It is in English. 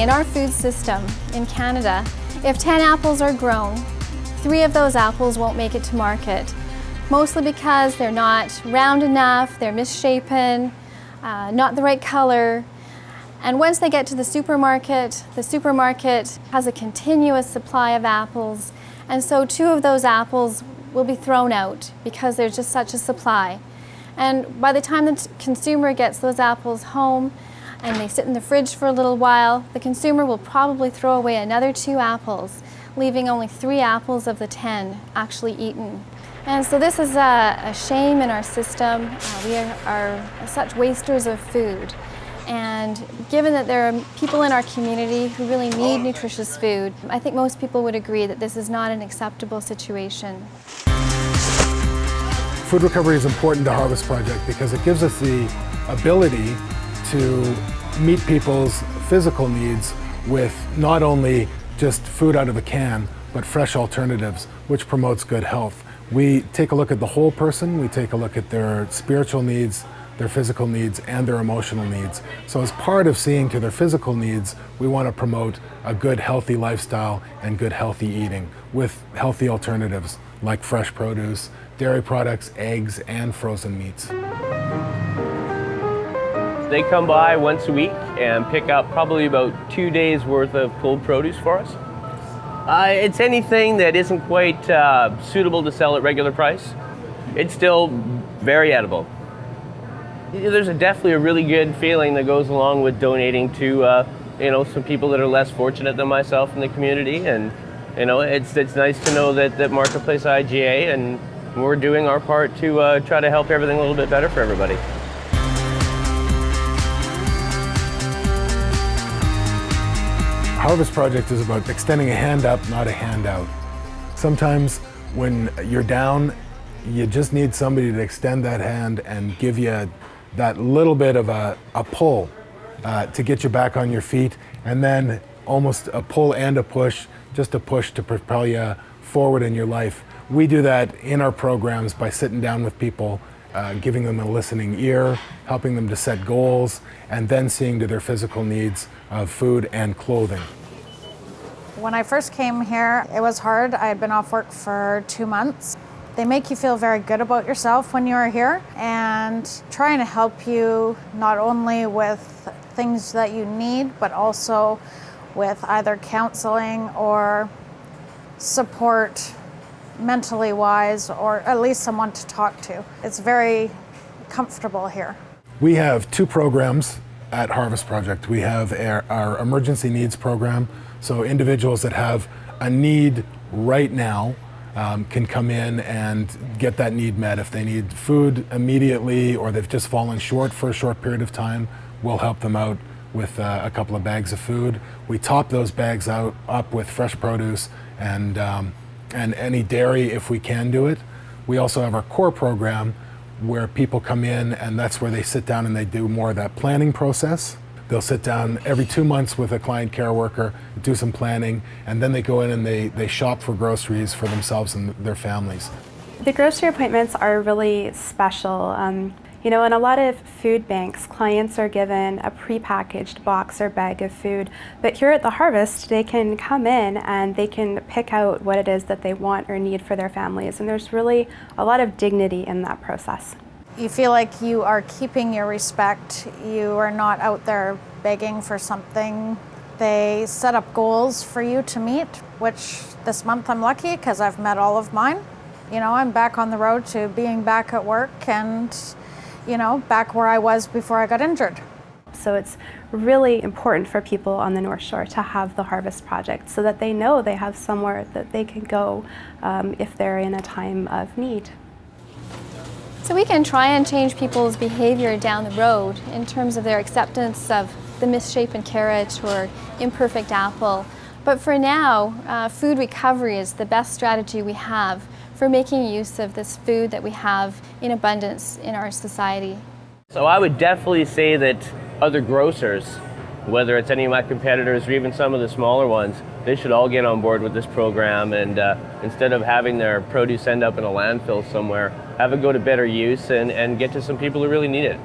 in our food system in Canada, if 10 apples are grown, 3 of those apples won't make it to market, mostly because they're not round enough, they're misshapen, not the right color. And once they get to the supermarket has a continuous supply of apples, and so 2 of those apples will be thrown out because there's just such a supply. And by the time the consumer gets those apples home and they sit in the fridge for a little while, the consumer will probably throw away another 2 apples, leaving only 3 apples of the 10 actually eaten. And so this is a shame in our system. We are such wasters of food. And given that there are people in our community who really need nutritious food, I think most people would agree that this is not an acceptable situation. Food recovery is important to Harvest Project because it gives us the ability to meet people's physical needs with not only just food out of a can, but fresh alternatives, which promotes good health. We take a look at the whole person, we take a look at their spiritual needs, their physical needs, and their emotional needs. So as part of seeing to their physical needs, we want to promote a good healthy lifestyle and good healthy eating with healthy alternatives like fresh produce, dairy products, eggs, and frozen meats. They come by once a week and pick up probably about 2 days worth of pulled produce for us. It's anything that isn't quite suitable to sell at regular price. It's still very edible. There's definitely a really good feeling that goes along with donating to some people that are less fortunate than myself in the community, and it's nice to know that Marketplace IGA and we're doing our part to try to help everything a little bit better for everybody. Harvest Project is about extending a hand up, not a handout. Sometimes when you're down, you just need somebody to extend that hand and give you that little bit of a pull to get you back on your feet, and then almost a pull and a push, just a push to propel you forward in your life. We do that in our programs by sitting down with people, giving them a listening ear, helping them to set goals, and then seeing to their physical needs of food and clothing. When I first came here, it was hard. I had been off work for 2 months. They make you feel very good about yourself when you are here and trying to help you not only with things that you need, but also with either counseling or support mentally wise, or at least someone to talk to. It's very comfortable here. We have 2 programs at Harvest Project. We have our emergency needs program, so individuals that have a need right now can come in and get that need met. If they need food immediately or they've just fallen short for a short period of time, we'll help them out with a couple of bags of food. We top those bags up with fresh produce and any dairy if we can do it. We also have our core program where people come in, and that's where they sit down and they do more of that planning process. They'll sit down every 2 months with a client care worker, do some planning, and then they go in and they shop for groceries for themselves and their families. The grocery appointments are really special. In a lot of food banks, clients are given a prepackaged box or bag of food, but here at the Harvest, they can come in and they can pick out what it is that they want or need for their families, and there's really a lot of dignity in that process. You feel like you are keeping your respect. You are not out there begging for something. They set up goals for you to meet, which this month I'm lucky because I've met all of mine. I'm back on the road to being back at work and, back where I was before I got injured. So it's really important for people on the North Shore to have the Harvest Project so that they know they have somewhere that they can go if they're in a time of need. So we can try and change people's behavior down the road in terms of their acceptance of the misshapen carrot or imperfect apple. But for now, food recovery is the best strategy we have for making use of this food that we have in abundance in our society. So I would definitely say that other grocers, whether it's any of my competitors or even some of the smaller ones, they should all get on board with this program, and instead of having their produce end up in a landfill somewhere, have it go to better use and get to some people who really need it.